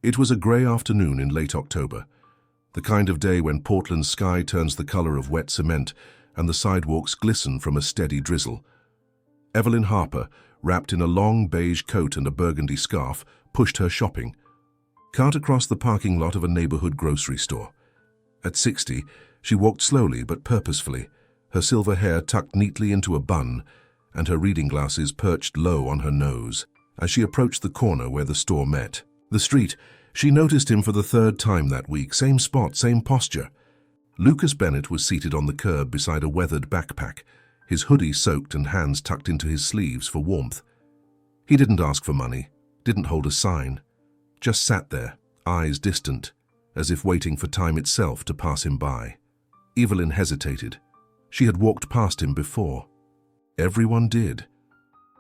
It was a grey afternoon in late October, the kind of day when Portland's sky turns the colour of wet cement and the sidewalks glisten from a steady drizzle. Evelyn Harper, wrapped in a long beige coat and a burgundy scarf, pushed her shopping cart across the parking lot of a neighbourhood grocery store. At 60, she walked slowly but purposefully, her silver hair tucked neatly into a bun and her reading glasses perched low on her nose. As she approached the corner where the store met, the street, she noticed him for the third time that week, same spot, same posture. Lucas Bennett was seated on the curb beside a weathered backpack, his hoodie soaked and hands tucked into his sleeves for warmth. He didn't ask for money, didn't hold a sign, just sat there, eyes distant, as if waiting for time itself to pass him by. Evelyn hesitated. She had walked past him before. Everyone did.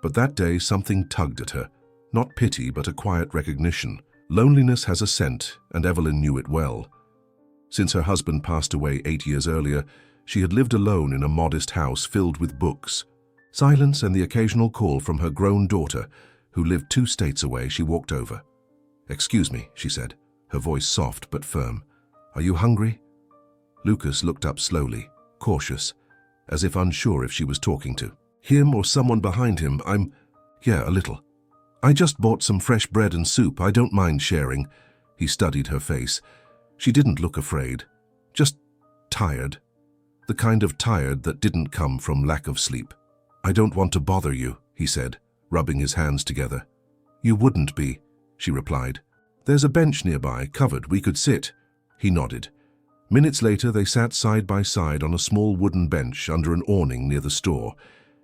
But that day something tugged at her, not pity but a quiet recognition. Loneliness has a scent, and Evelyn knew it well. Since her husband passed away 8 years earlier, she had lived alone in a modest house filled with books. Silence and the occasional call from her grown daughter, who lived 2 states away. She walked over. "Excuse me," she said, her voice soft but firm. "Are you hungry?" Lucas looked up slowly, cautious, as if unsure if she was talking to him or someone behind him. Yeah, a little. I just bought some fresh bread and soup. I don't mind sharing." He studied her face. She didn't look afraid, just tired. The kind of tired that didn't come from lack of sleep. "I don't want to bother you," he said, rubbing his hands together. "You wouldn't be," she replied. "There's a bench nearby, covered. We could sit." He nodded. Minutes later, they sat side by side on a small wooden bench under an awning near the store.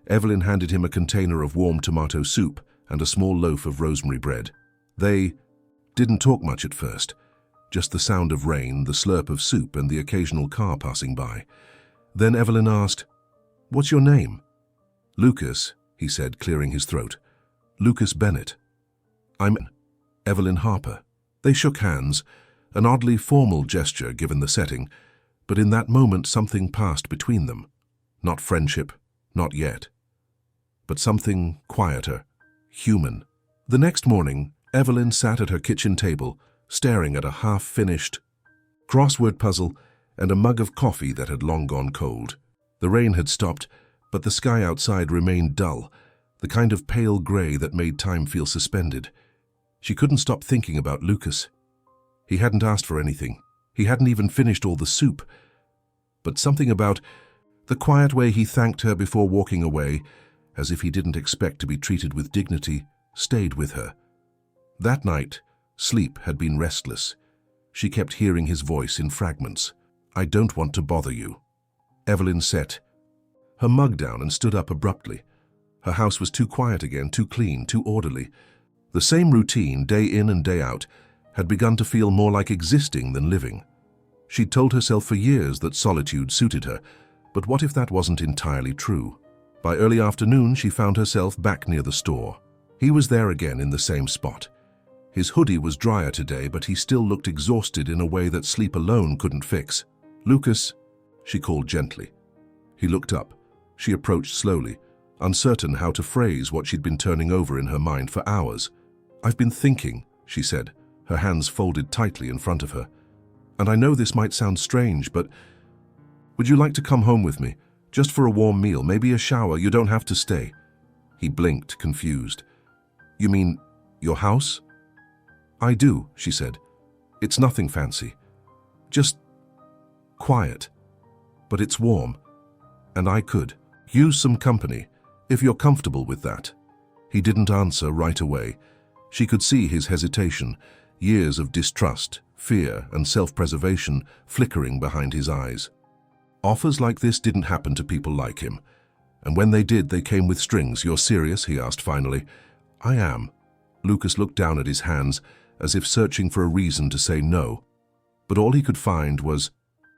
Evelyn handed him a container of warm tomato soup and a small loaf of rosemary bread. They didn't talk much at first, just the sound of rain, the slurp of soup, and the occasional car passing by. Then Evelyn asked, "What's your name?" "Lucas," he said, clearing his throat. "Lucas Bennett." "I'm Evelyn Harper." They shook hands, an oddly formal gesture given the setting, but in that moment something passed between them. Not friendship, not yet, but something quieter, human. The next morning, Evelyn sat at her kitchen table, staring at a half-finished crossword puzzle and a mug of coffee that had long gone cold. The rain had stopped, but the sky outside remained dull, the kind of pale grey that made time feel suspended. She couldn't stop thinking about Lucas. He hadn't asked for anything. He hadn't even finished all the soup. But something about the quiet way he thanked her before walking away, as if he didn't expect to be treated with dignity, stayed with her. That night, sleep had been restless. She kept hearing his voice in fragments. "I don't want to bother you." Evelyn set her mug down and stood up abruptly. Her house was too quiet again, too clean, too orderly. The same routine, day in and day out, had begun to feel more like existing than living. She'd told herself for years that solitude suited her, but what if that wasn't entirely true? By early afternoon, she found herself back near the store. He was there again in the same spot. His hoodie was drier today, but he still looked exhausted in a way that sleep alone couldn't fix. "Lucas," she called gently. He looked up. She approached slowly, uncertain how to phrase what she'd been turning over in her mind for hours. "I've been thinking," she said, her hands folded tightly in front of her. "And I know this might sound strange, but would you like to come home with me? Just for a warm meal, maybe a shower. You don't have to stay." He blinked, confused. "You mean your house?" "I do," she said. "It's nothing fancy. Just quiet. But it's warm. And I could use some company, if you're comfortable with that." He didn't answer right away. She could see his hesitation, years of distrust, fear, and self-preservation flickering behind his eyes. Offers like this didn't happen to people like him. And when they did, they came with strings. "You're serious?" he asked finally. "I am." Lucas looked down at his hands, as if searching for a reason to say no. But all he could find was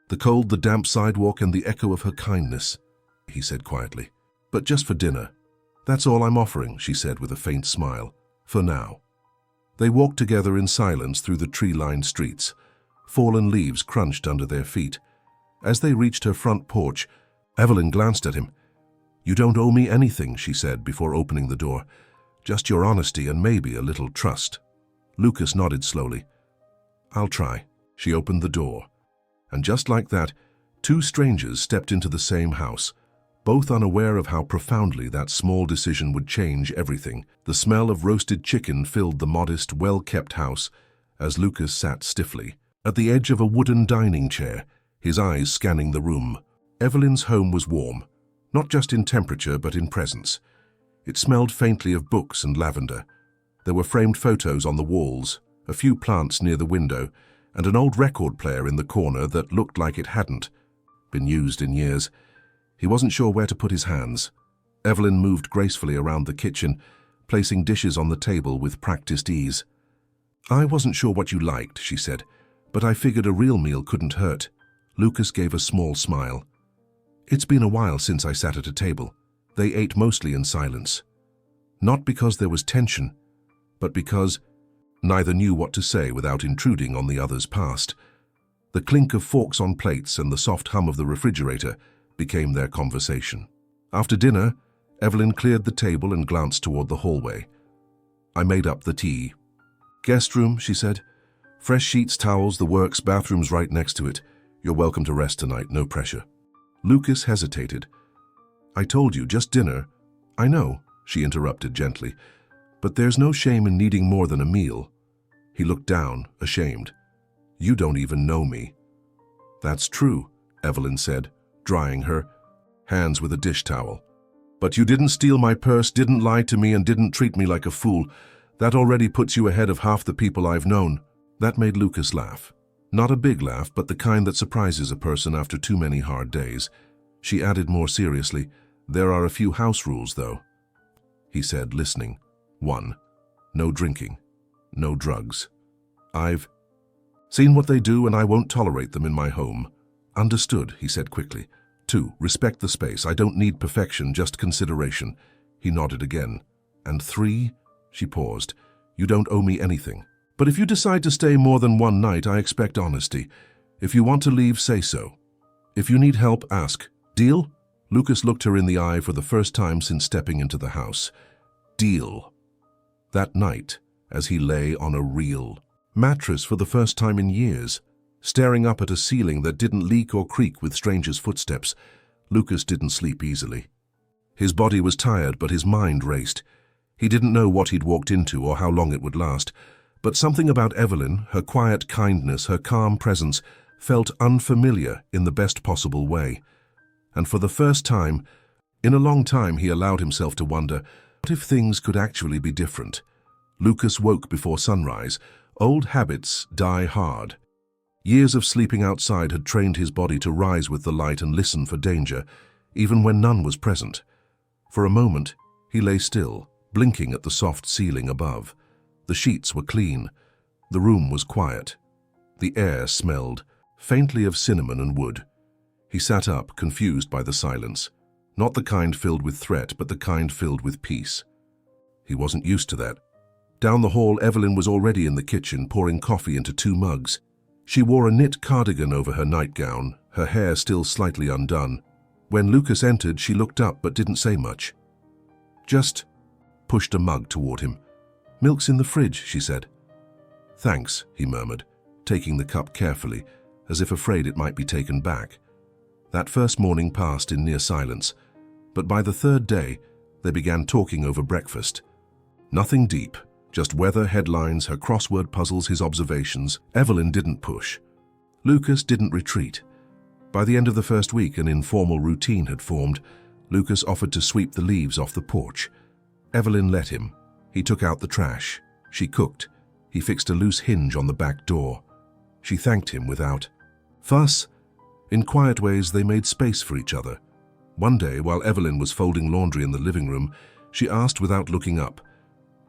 the cold, the damp sidewalk, and the echo of her kindness. He said quietly, "But just for dinner." "That's all I'm offering," she said with a faint smile. "For now." They walked together in silence through the tree-lined streets. Fallen leaves crunched under their feet. As they reached her front porch, Evelyn glanced at him. "You don't owe me anything," she said before opening the door. "Just your honesty and maybe a little trust." Lucas nodded slowly. I'll try. She opened the door. And just like that, two strangers stepped into the same house, both unaware of how profoundly that small decision would change everything. The smell of roasted chicken filled the modest, well-kept house as Lucas sat stiffly at the edge of a wooden dining chair, his eyes scanning the room. Evelyn's home was warm, not just in temperature but in presence. It smelled faintly of books and lavender. There were framed photos on the walls, a few plants near the window, and an old record player in the corner that looked like it hadn't been used in years. He wasn't sure where to put his hands. Evelyn moved gracefully around the kitchen, placing dishes on the table with practiced ease. "I wasn't sure what you liked," she said, "but I figured a real meal couldn't hurt." Lucas gave a small smile. "It's been a while since I sat at a table." They ate mostly in silence. Not because there was tension, but because neither knew what to say without intruding on the other's past. The clink of forks on plates and the soft hum of the refrigerator became their conversation. After dinner, Evelyn cleared the table and glanced toward the hallway. "I made up the tea." "Guest room," she said. "Fresh sheets, towels, the works, bathroom's right next to it. You're welcome to rest tonight, no pressure." Lucas hesitated. "I told you, just dinner." "I know," she interrupted gently, "but there's no shame in needing more than a meal." He looked down, ashamed. "You don't even know me." "That's true," Evelyn said, drying her hands with a dish towel. "But you didn't steal my purse, didn't lie to me, and didn't treat me like a fool. That already puts you ahead of half the people I've known." That made Lucas laugh. Not a big laugh, but the kind that surprises a person after too many hard days. She added more seriously, "There are a few house rules, though." He said, listening. 1. No drinking. No drugs. "I've seen what they do, and I won't tolerate them in my home." "Understood," he said quickly. 2. Respect the space. I don't need perfection, just consideration." He nodded again. "And 3, she paused, "you don't owe me anything. But if you decide to stay more than one night, I expect honesty. If you want to leave, say so. If you need help, ask. Deal?" Lucas looked her in the eye for the first time since stepping into the house. Deal. That night, as he lay on a real mattress for the first time in years, staring up at a ceiling that didn't leak or creak with strangers' footsteps, Lucas didn't sleep easily. His body was tired, but his mind raced. He didn't know what he'd walked into or how long it would last, but something about Evelyn, her quiet kindness, her calm presence, felt unfamiliar in the best possible way. And for the first time, in a long time, he allowed himself to wonder, what if things could actually be different? Lucas woke before sunrise. Old habits die hard. Years of sleeping outside had trained his body to rise with the light and listen for danger, even when none was present. For a moment, he lay still, blinking at the soft ceiling above. The sheets were clean. The room was quiet. The air smelled faintly of cinnamon and wood. He sat up, confused by the silence. Not the kind filled with threat, but the kind filled with peace. He wasn't used to that. Down the hall, Evelyn was already in the kitchen, pouring coffee into 2 mugs. She wore a knit cardigan over her nightgown, her hair still slightly undone. When Lucas entered, she looked up but didn't say much. Just pushed a mug toward him. "Milk's in the fridge," she said. "Thanks," he murmured, taking the cup carefully, as if afraid it might be taken back. That first morning passed in near silence, but by the 3rd day, they began talking over breakfast. Nothing deep, just weather, headlines, her crossword puzzles, his observations. Evelyn didn't push. Lucas didn't retreat. By the end of the first week, an informal routine had formed. Lucas offered to sweep the leaves off the porch. Evelyn let him. He took out the trash. She cooked. He fixed a loose hinge on the back door. She thanked him without fuss. In quiet ways, they made space for each other. One day, while Evelyn was folding laundry in the living room, she asked without looking up,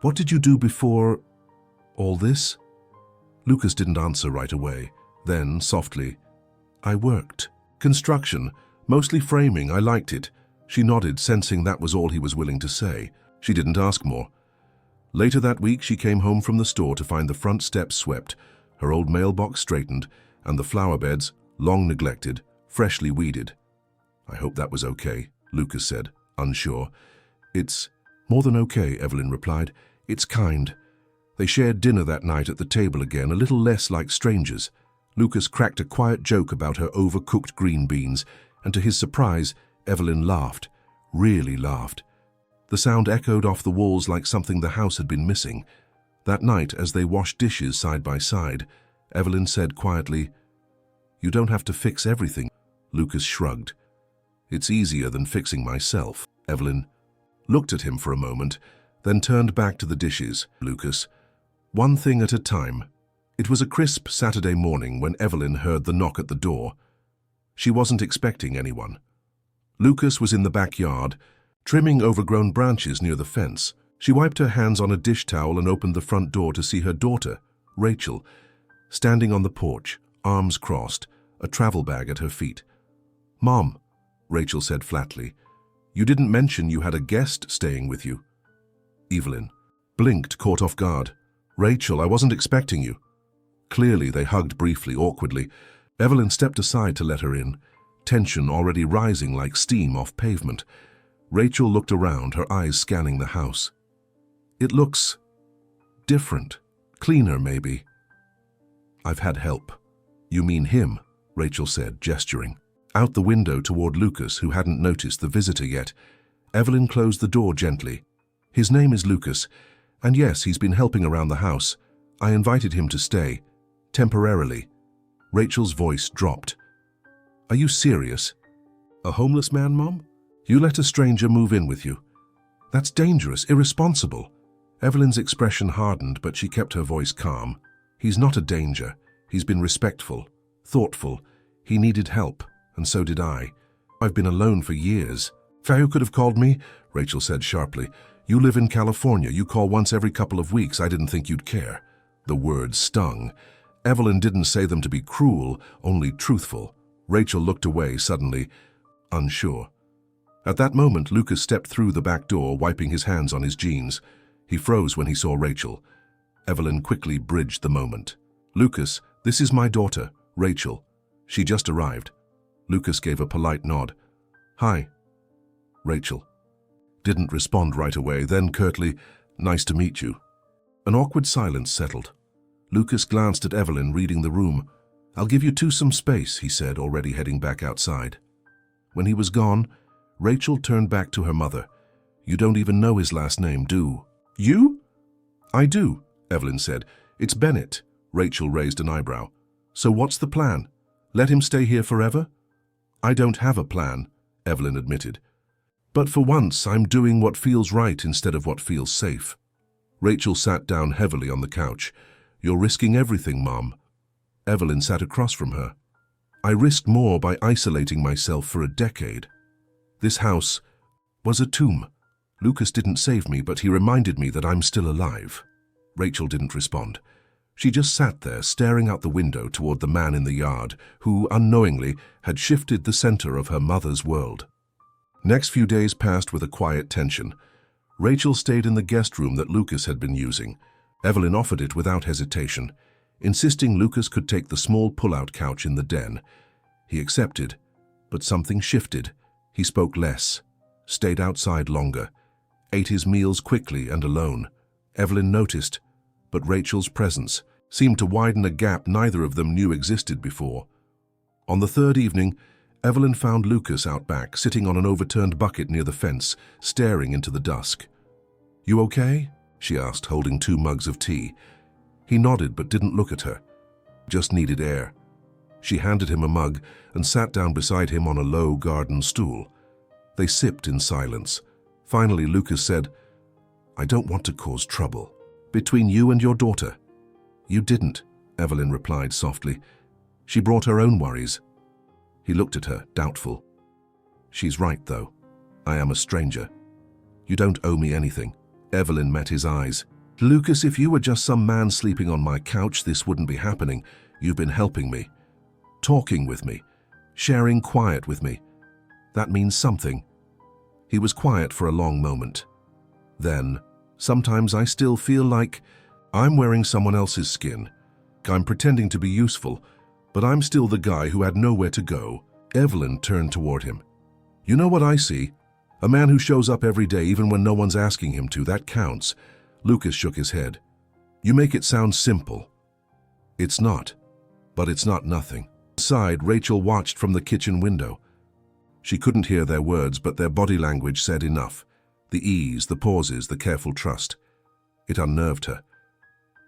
"What did you do before all this?" Lucas didn't answer right away. Then, softly, "I worked. Construction, mostly framing. I liked it." She nodded, sensing that was all he was willing to say. She didn't ask more. Later that week, she came home from the store to find the front steps swept, her old mailbox straightened, and the flower beds, long neglected, freshly weeded. "I hope that was okay," Lucas said, unsure. "It's more than okay," Evelyn replied. "It's kind. They shared dinner that night at the table again, a little less like strangers. Lucas cracked a quiet joke about her overcooked green beans, and to his surprise, Evelyn laughed, really laughed. The sound echoed off the walls like something the house had been missing. That night, as they washed dishes side by side, Evelyn said quietly, "You don't have to fix everything." Lucas shrugged. "It's easier than fixing myself." Evelyn looked at him for a moment, then turned back to the dishes. "Lucas, one thing at a time." It was a crisp Saturday morning when Evelyn heard the knock at the door. She wasn't expecting anyone. Lucas was in the backyard, trimming overgrown branches near the fence. She wiped her hands on a dish towel and opened the front door to see her daughter, Rachel, standing on the porch, arms crossed, a travel bag at her feet. "Mom," Rachel said flatly, "you didn't mention you had a guest staying with you." Evelyn blinked, caught off guard. "Rachel, I wasn't expecting you." Clearly, they hugged briefly, awkwardly. Evelyn stepped aside to let her in, tension already rising like steam off pavement. Rachel looked around, her eyes scanning the house. "It looks different, cleaner maybe." "I've had help." "You mean him?" Rachel said, gesturing. Out the window toward Lucas, who hadn't noticed the visitor yet, Evelyn closed the door gently. "His name is Lucas, and yes, he's been helping around the house. I invited him to stay, temporarily." Rachel's voice dropped. "Are you serious? A homeless man, Mom? You let a stranger move in with you? That's dangerous, irresponsible." Evelyn's expression hardened, but she kept her voice calm. "He's not a danger. He's been respectful, thoughtful. He needed help, and so did I. I've been alone for years." "Faye could have called me," Rachel said sharply. "You live in California. You call once every couple of weeks. I didn't think you'd care." The words stung. Evelyn didn't say them to be cruel, only truthful. Rachel looked away suddenly, unsure. At that moment, Lucas stepped through the back door, wiping his hands on his jeans. He froze when he saw Rachel. Evelyn quickly bridged the moment. "Lucas, this is my daughter, Rachel. She just arrived." Lucas gave a polite nod. "Hi." Rachel didn't respond right away, then curtly, "Nice to meet you." An awkward silence settled. Lucas glanced at Evelyn, reading the room. "I'll give you two some space," he said, already heading back outside. When he was gone, Rachel turned back to her mother. "You don't even know his last name, do you?" "I do," Evelyn said. "It's Bennett." Rachel raised an eyebrow. "So what's the plan? Let him stay here forever?" "I don't have a plan," Evelyn admitted. "But for once, I'm doing what feels right instead of what feels safe." Rachel sat down heavily on the couch. "You're risking everything, Mom." Evelyn sat across from her. "I risked more by isolating myself for a decade. This house was a tomb. Lucas didn't save me, but he reminded me that I'm still alive." Rachel didn't respond. She just sat there, staring out the window toward the man in the yard, who, unknowingly, had shifted the center of her mother's world. Next few days passed with a quiet tension. Rachel stayed in the guest room that Lucas had been using. Evelyn offered it without hesitation, insisting Lucas could take the small pull-out couch in the den. He accepted, but something shifted. He spoke less, stayed outside longer, ate his meals quickly and alone. Evelyn noticed, but Rachel's presence seemed to widen a gap neither of them knew existed before. On the third evening, Evelyn found Lucas out back, sitting on an overturned bucket near the fence, staring into the dusk. "You okay?" she asked, holding 2 mugs of tea. He nodded but didn't look at her. Just needed air. She handed him a mug and sat down beside him on a low garden stool. They sipped in silence. Finally, Lucas said, "I don't want to cause trouble. Between you and your daughter." "You didn't," Evelyn replied softly. "She brought her own worries." He looked at her, doubtful. "She's right, though. I am a stranger. You don't owe me anything." Evelyn met his eyes. "Lucas, if you were just some man sleeping on my couch, this wouldn't be happening. You've been helping me, talking with me, sharing quiet with me. That means something." He was quiet for a long moment. Then, "Sometimes I still feel like I'm wearing someone else's skin. I'm pretending to be useful, but I'm still the guy who had nowhere to go." Evelyn turned toward him. "You know what I see? A man who shows up every day even when no one's asking him to. That counts." Lucas shook his head. You make it sound simple. It's not, but it's not nothing. Inside, Rachel watched from the kitchen window. She couldn't hear their words, but their body language said enough. The ease, the pauses, the careful trust. It unnerved her.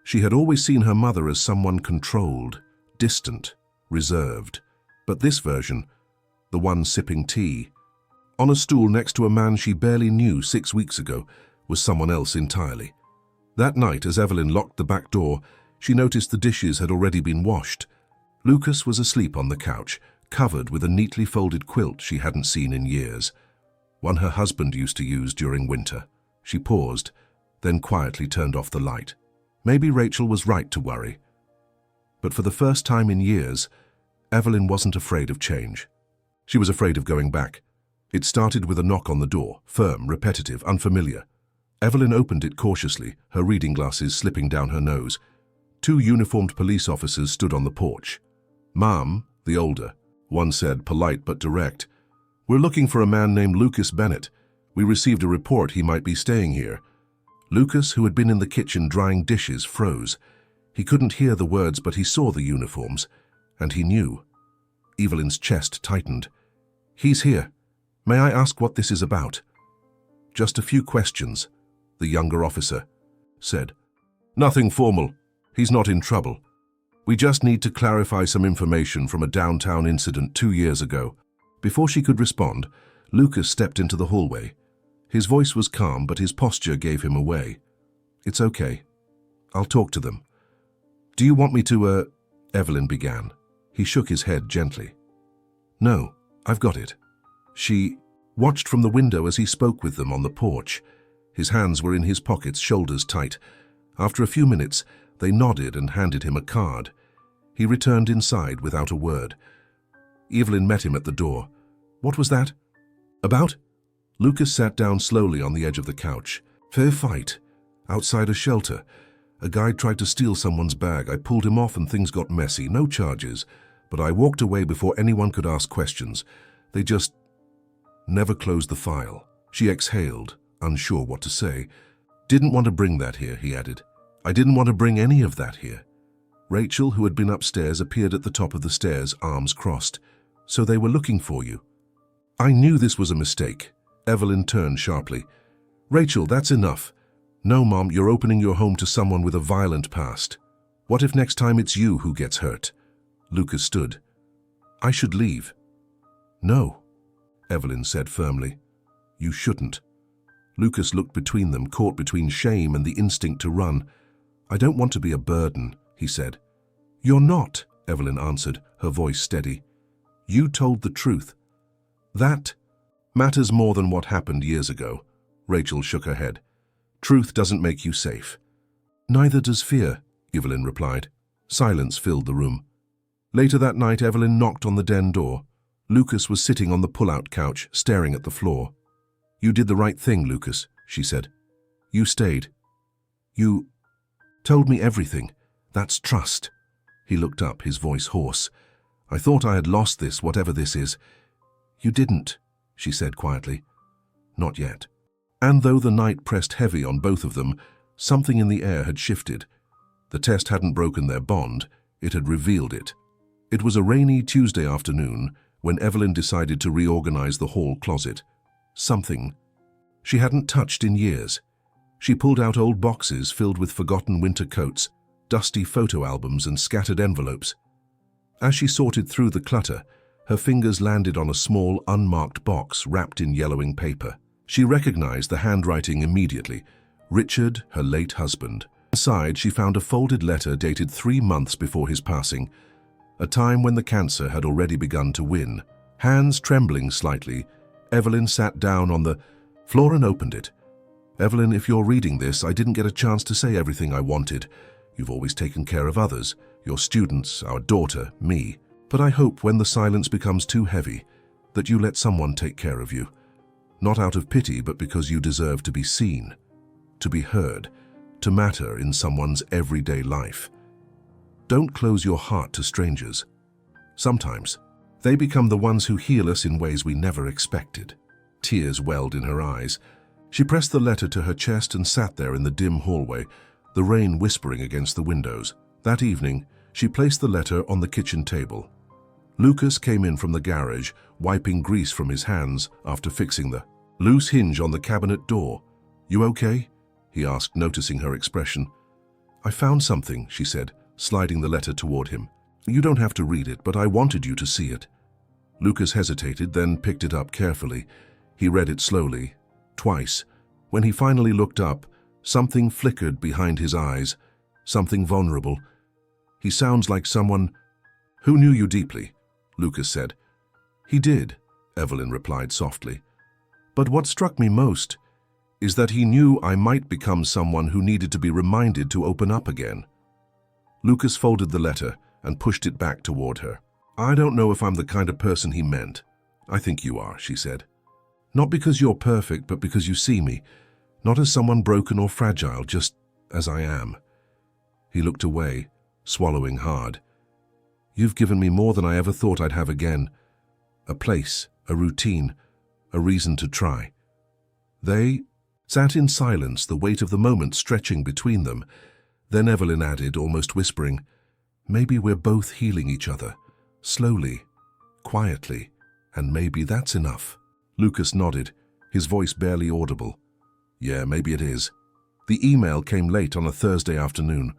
She had always seen her mother as someone controlled, distant, reserved. But this version, the one sipping tea, on a stool next to a man she barely knew 6 weeks ago, was someone else entirely. That night, as Evelyn locked the back door, she noticed the dishes had already been washed. Lucas was asleep on the couch, covered with a neatly folded quilt she hadn't seen in years, one her husband used to use during winter. She paused, then quietly turned off the light. Maybe Rachel was right to worry. But for the first time in years, Evelyn wasn't afraid of change. She was afraid of going back. It started with a knock on the door, firm, repetitive, unfamiliar. Evelyn opened it cautiously, her reading glasses slipping down her nose. 2 uniformed police officers stood on the porch. "Ma'am," the older, one said, polite but direct, "we're looking for a man named Lucas Bennett. We received a report he might be staying here." Lucas, who had been in the kitchen drying dishes, froze. He couldn't hear the words, but he saw the uniforms, and he knew. Evelyn's chest tightened. "He's here. May I ask what this is about?" "Just a few questions," the younger officer said. "Nothing formal. He's not in trouble. We just need to clarify some information from a downtown incident 2 years ago." Before she could respond, Lucas stepped into the hallway. His voice was calm, but his posture gave him away. "It's okay. I'll talk to them." "Do you want me to, Evelyn began. He shook his head gently. "No, I've got it." She watched from the window as he spoke with them on the porch. His hands were in his pockets, shoulders tight. After a few minutes, they nodded and handed him a card. He returned inside without a word. Evelyn met him at the door. "What was that?" "About?" Lucas sat down slowly on the edge of the couch. "Fair fight. Outside a shelter. A guy tried to steal someone's bag. I pulled him off and things got messy. No charges. But I walked away before anyone could ask questions. They just never closed the file." She exhaled, unsure what to say. "Didn't want to bring that here," he added. "I didn't want to bring any of that here." Rachel, who had been upstairs, appeared at the top of the stairs, arms crossed. "So they were looking for you." "I knew this was a mistake." Evelyn turned sharply. "Rachel, that's enough. No, Mom, you're opening your home to someone with a violent past. What if next time it's you who gets hurt?" Lucas stood. "I should leave." "No," Evelyn said firmly. "You shouldn't." Lucas looked between them, caught between shame and the instinct to run. "I don't want to be a burden," he said. "You're not," Evelyn answered, her voice steady. "You told the truth. That matters more than what happened years ago." Rachel shook her head. "Truth doesn't make you safe." "Neither does fear," Evelyn replied. Silence filled the room. Later that night, Evelyn knocked on the den door. Lucas was sitting on the pull-out couch, staring at the floor. "You did the right thing, Lucas," she said. "You stayed. You told me everything. That's trust." He looked up, his voice hoarse. "I thought I had lost this, whatever this is." "You didn't," she said quietly. "Not yet." And though the night pressed heavy on both of them, something in the air had shifted. The test hadn't broken their bond, it had revealed it. It was a rainy Tuesday afternoon when Evelyn decided to reorganize the hall closet. Something she hadn't touched in years. She pulled out old boxes filled with forgotten winter coats, dusty photo albums and scattered envelopes. As she sorted through the clutter, her fingers landed on a small, unmarked box wrapped in yellowing paper. She recognized the handwriting immediately. Richard, her late husband. Inside, she found a folded letter dated 3 months before his passing, a time when the cancer had already begun to win. Hands trembling slightly, Evelyn sat down on the floor and opened it. "Evelyn, if you're reading this, I didn't get a chance to say everything I wanted. You've always taken care of others, your students, our daughter, me. But I hope when the silence becomes too heavy, that you let someone take care of you. Not out of pity, but because you deserve to be seen, to be heard, to matter in someone's everyday life. Don't close your heart to strangers. Sometimes, they become the ones who heal us in ways we never expected." Tears welled in her eyes. She pressed the letter to her chest and sat there in the dim hallway, the rain whispering against the windows. That evening, she placed the letter on the kitchen table. Lucas came in from the garage, wiping grease from his hands after fixing the loose hinge on the cabinet door. "You okay?" he asked, noticing her expression. "I found something," she said, sliding the letter toward him. "You don't have to read it, but I wanted you to see it." Lucas hesitated, then picked it up carefully. He read it slowly, twice. When he finally looked up, something flickered behind his eyes, something vulnerable. "He sounds like someone who knew you deeply," Lucas said. "He did," Evelyn replied softly. "But what struck me most is that he knew I might become someone who needed to be reminded to open up again." Lucas folded the letter and pushed it back toward her. "I don't know if I'm the kind of person he meant." "I think you are," she said. "Not because you're perfect, but because you see me, not as someone broken or fragile, just as I am." He looked away, swallowing hard. "You've given me more than I ever thought I'd have again. A place, a routine, a reason to try." They sat in silence, the weight of the moment stretching between them. Then Evelyn added, almost whispering, "Maybe we're both healing each other, slowly, quietly, and maybe that's enough." Lucas nodded, his voice barely audible. "Yeah, maybe it is." The email came late on a Thursday afternoon.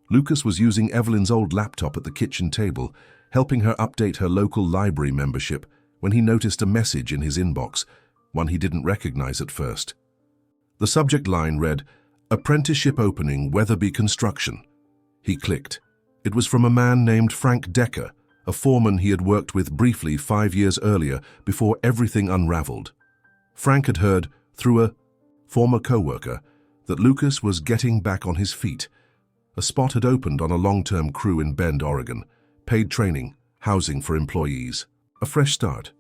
Lucas was using Evelyn's old laptop at the kitchen table, helping her update her local library membership, when he noticed a message in his inbox, one he didn't recognize at first. The subject line read, "Apprenticeship opening, Weatherby Construction." He clicked. It was from a man named Frank Decker, a foreman he had worked with briefly 5 years earlier before everything unraveled. Frank had heard, through a former co-worker, that Lucas was getting back on his feet. A spot had opened on a long-term crew in Bend, Oregon. Paid training, housing for employees. A fresh start.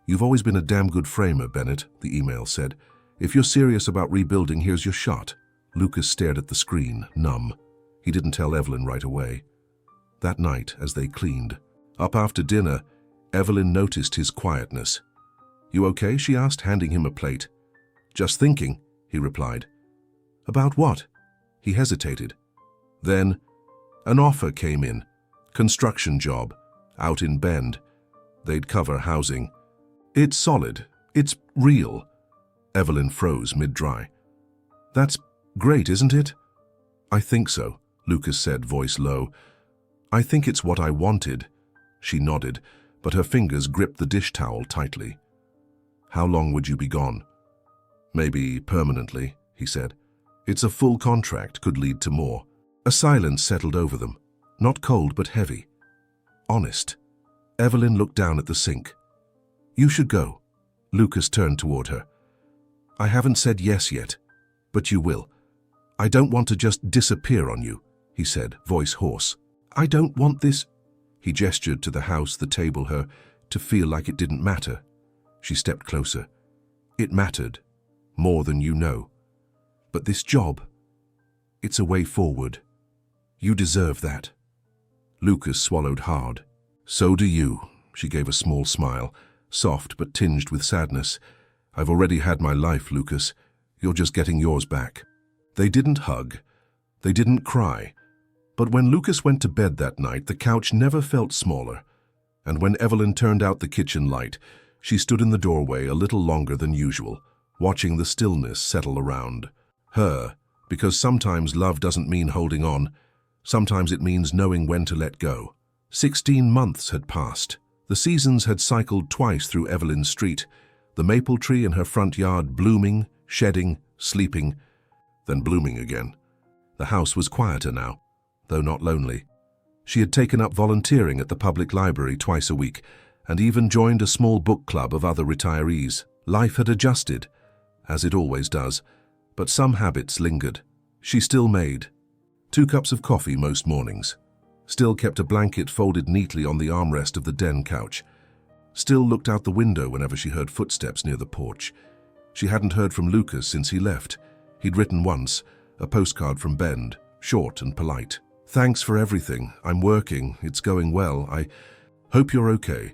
"You've always been a damn good framer, Bennett," the email said. "If you're serious about rebuilding, here's your shot." Lucas stared at the screen, numb. He didn't tell Evelyn right away. That night, as they cleaned, up after dinner, Evelyn noticed his quietness. "You okay?" she asked, handing him a plate. "Just thinking," he replied. "About what?" He hesitated. Then, an offer came in. Construction job, out in Bend. They'd cover housing. "It's solid. It's real." Evelyn froze mid-dry. "That's great, isn't it?" "I think so," Lucas said, voice low. "I think it's what I wanted." She nodded, but her fingers gripped the dish towel tightly. "How long would you be gone?" "Maybe permanently," he said. "It's a full contract, could lead to more." A silence settled over them, not cold but heavy. Honest. Evelyn looked down at the sink. "You should go." Lucas turned toward her. "I haven't said yes yet, but you will. I don't want to just disappear on you," he said, voice hoarse. "I don't want this." He gestured to the house, the table, her, to feel like it didn't matter. She stepped closer. "It mattered, more than you know. But this job, it's a way forward. You deserve that." Lucas swallowed hard. "So do you," she gave a small smile, soft but tinged with sadness. "I've already had my life, Lucas. You're just getting yours back." They didn't hug. They didn't cry. But when Lucas went to bed that night, the couch never felt smaller. And when Evelyn turned out the kitchen light, she stood in the doorway a little longer than usual, watching the stillness settle around her, because sometimes love doesn't mean holding on. Sometimes it means knowing when to let go. 16 months had passed. The seasons had cycled twice through Evelyn's street, the maple tree in her front yard blooming, shedding, sleeping, then blooming again. The house was quieter now, though not lonely. She had taken up volunteering at the public library twice a week, and even joined a small book club of other retirees. Life had adjusted, as it always does, but some habits lingered. She still made 2 cups of coffee most mornings, still kept a blanket folded neatly on the armrest of the den couch, still looked out the window whenever she heard footsteps near the porch. She hadn't heard from Lucas since he left. He'd written once, a postcard from Bend, short and polite. "Thanks for everything. I'm working. It's going well. I hope you're okay."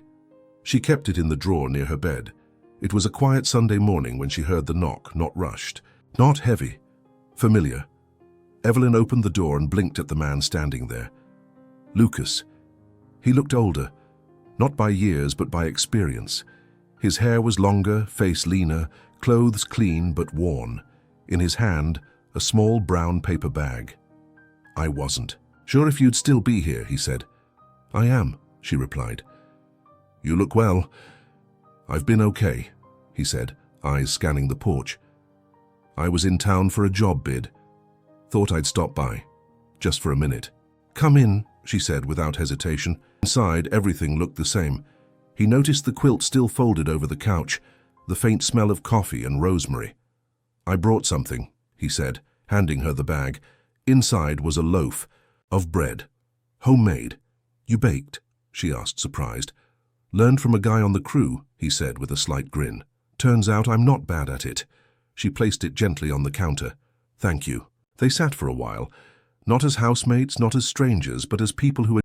She kept it in the drawer near her bed. It was a quiet Sunday morning when she heard the knock, not rushed, not heavy, familiar. Evelyn opened the door and blinked at the man standing there. Lucas. He looked older, not by years but by experience. His hair was longer, face leaner, clothes clean but worn. In his hand, a small brown paper bag. "I wasn't sure if you'd still be here," he said. "I am," she replied. "You look well." "I've been okay," he said, eyes scanning the porch. "I was in town for a job bid. Thought I'd stop by, just for a minute." "Come in," she said without hesitation. Inside, everything looked the same. He noticed the quilt still folded over the couch, the faint smell of coffee and rosemary. "I brought something," he said, handing her the bag. Inside was a loaf of bread. "Homemade." "You baked?" she asked, surprised. "Learned from a guy on the crew," he said with a slight grin. "Turns out I'm not bad at it." She placed it gently on the counter. "Thank you." They sat for a while, not as housemates, not as strangers, but as people who had